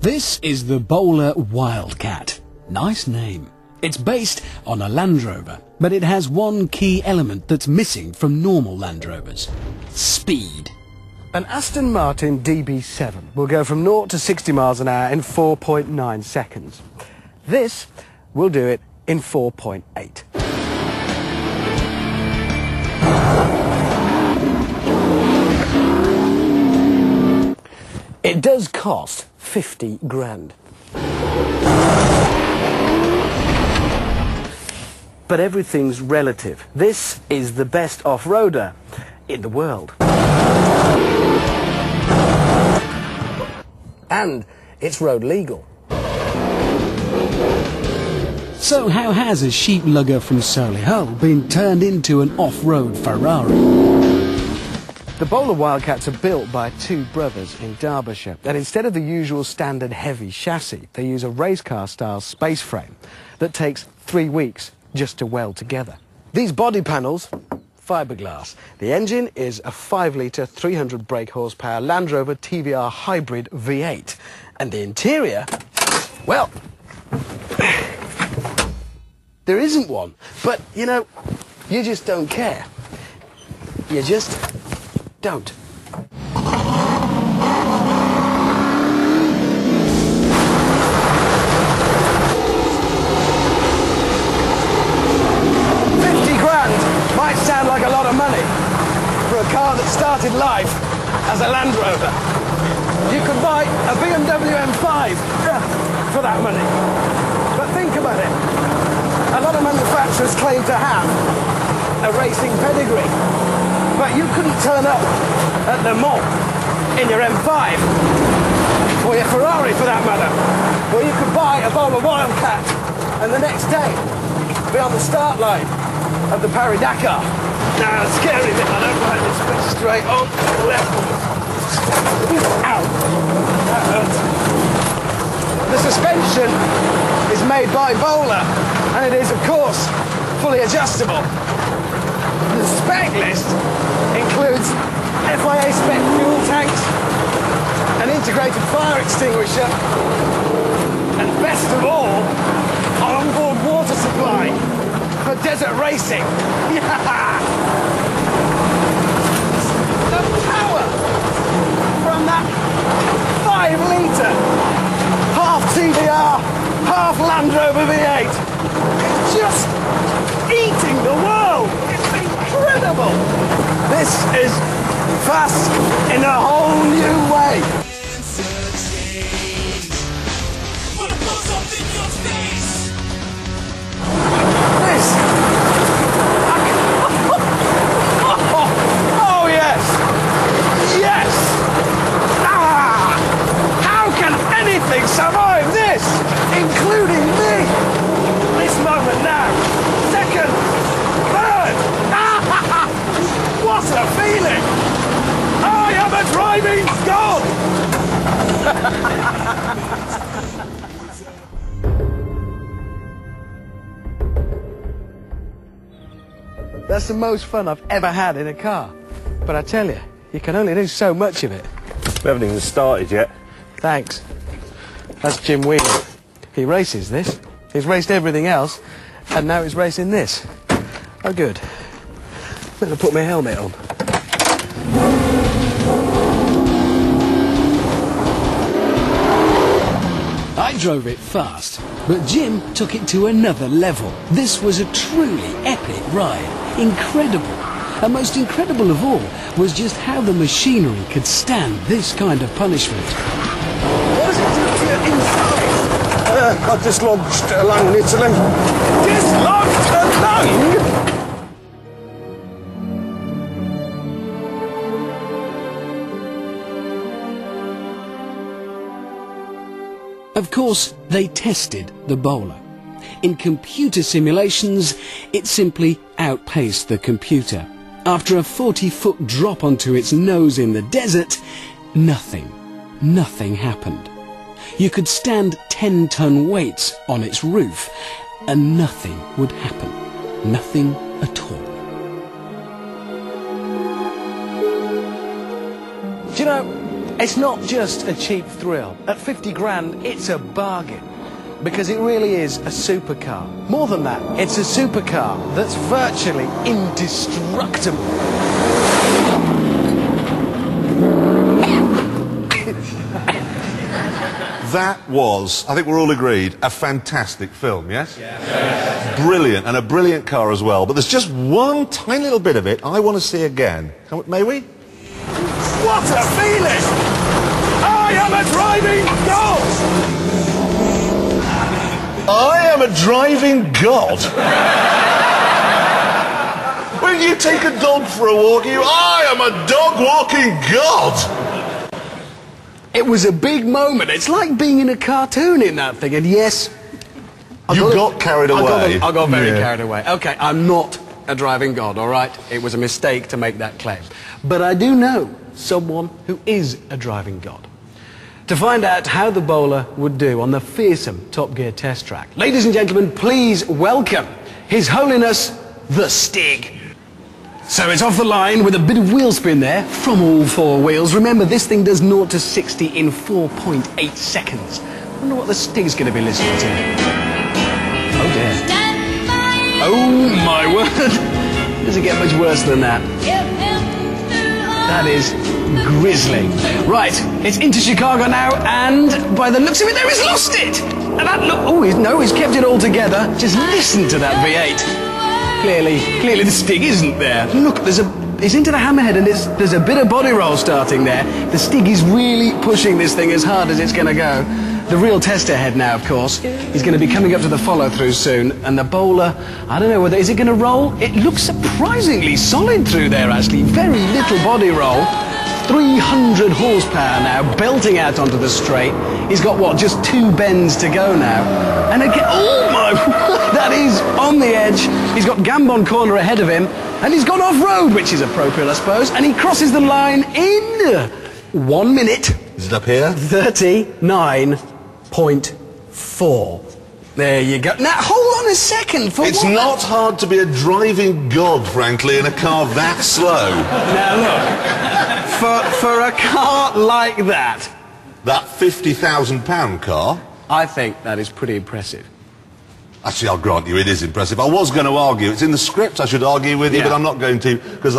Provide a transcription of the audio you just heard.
This is the Bowler Wildcat. Nice name. It's based on a Land Rover, but it has one key element that's missing from normal Land Rovers: speed. An Aston Martin DB7 will go from 0 to 60 miles an hour in 4.9 seconds. This will do it in 4.8. It does cost 50 grand. But everything's relative. This is the best off-roader in the world. And it's road legal. So how has a sheep lugger from Solihull been turned into an off-road Ferrari? The Bowler Wildcats are built by two brothers in Derbyshire, and instead of the usual standard heavy chassis, they use a race car style space frame that takes 3 weeks just to weld together. These body panels, fiberglass. The engine is a 5-litre 300 brake horsepower Land Rover TVR hybrid V8, and the interior, well, there isn't one, but you know, you just don't care. You just don't. Might sound like a lot of money for a car that started life as a Land Rover. You could buy a BMW M5 for that money. But think about it. A lot of manufacturers claim to have a racing pedigree, but you couldn't turn up at the mall in your M5 or your Ferrari for that matter. Or you could buy a Bowler Wildcat and the next day be on the start line of the Paris-Dakar. Now, the scary bit, I don't like this bit straight on, left. Ow! That hurts. The suspension is made by Bowler, and it is, of course, fully adjustable. The spec list includes FIA spec fuel tanks, an integrated fire extinguisher, and best of all, an onboard water supply for desert racing. The power from that 5-litre, half TVR, half Land Rover V8 is just eating the world. It's incredible. This is fast in a whole new way. Oh yes! Yes! Ah! How can anything survive this? Including me! This moment now. Second! Third! Ah! What a feeling! I am a driving god! That's the most fun I've ever had in a car. But I tell you, you can only do so much of it. We haven't even started yet. Thanks. That's Jim Wheeler. He races this. He's raced everything else, and now he's racing this. Oh, good. Better put my helmet on. I drove it fast, but Jim took it to another level. This was a truly epic ride. Incredible. And most incredible of all was just how the machinery could stand this kind of punishment. What does it do to your inside? I dislodged a lung in Italy. Dislodged a lung? Of course, they tested the Bowler. In computer simulations, it simply outpaced the computer. After a 40-foot drop onto its nose in the desert, nothing happened. You could stand 10-ton weights on its roof, and nothing would happen. Nothing at all. Do you know, It's not just a cheap thrill. At 50 grand, it's a bargain. Because it really is a supercar. More than that, it's a supercar that's virtually indestructible. That was, I think we're all agreed, a fantastic film, yes? Yes. Brilliant, and a brilliant car as well. But there's just one tiny little bit of it I want to see again. May we? What a feeling! I am a driving god! I am a driving god. When you take a dog for a walk, I am a dog-walking god. It was a big moment. It's like being in a cartoon in that thing. And yes, You got carried away. I got very carried away. Okay, I'm not a driving god, all right? It was a mistake to make that claim. But I do know someone who is a driving god. To find out how the bowler would do on the fearsome Top Gear test track, ladies and gentlemen, please welcome His Holiness the Stig. So it's off the line with a bit of wheel spin there from all four wheels. Remember, this thing does 0 to 60 in 4.8 seconds. I wonder what the Stig's going to be listening to. Oh dear. Oh my word. Does it get much worse than that? That is grisly. Right, it's into Chicago now, and by the looks of it, there he's lost it. And that look, no, he's kept it all together. Just listen to that V8. Clearly the Stig isn't there. Look, he's into the hammerhead, and there's a bit of body roll starting there. The Stig is really pushing this thing as hard as it's going to go. The real test ahead now, of course. He's going to be coming up to the follow-through soon, and the bowler, I don't know whether, is it going to roll? It looks surprisingly solid through there, actually. Very little body roll. 300 horsepower now, belting out onto the straight. He's got, what, just 2 bends to go now. And again, oh my, that is on the edge. He's got Gambon Corner ahead of him, and he's gone off-road, which is appropriate, I suppose, and he crosses the line in 1 minute. Is it up here? 39.4. There you go. Now, hold on a second. It's not hard to be a driving god, frankly, in a car that slow. Now, look, for a car like that... That £50,000 car? I think that is pretty impressive. Actually, I'll grant you, it is impressive. I was going to argue. It's in the script I should argue with you, but I'm not going to, because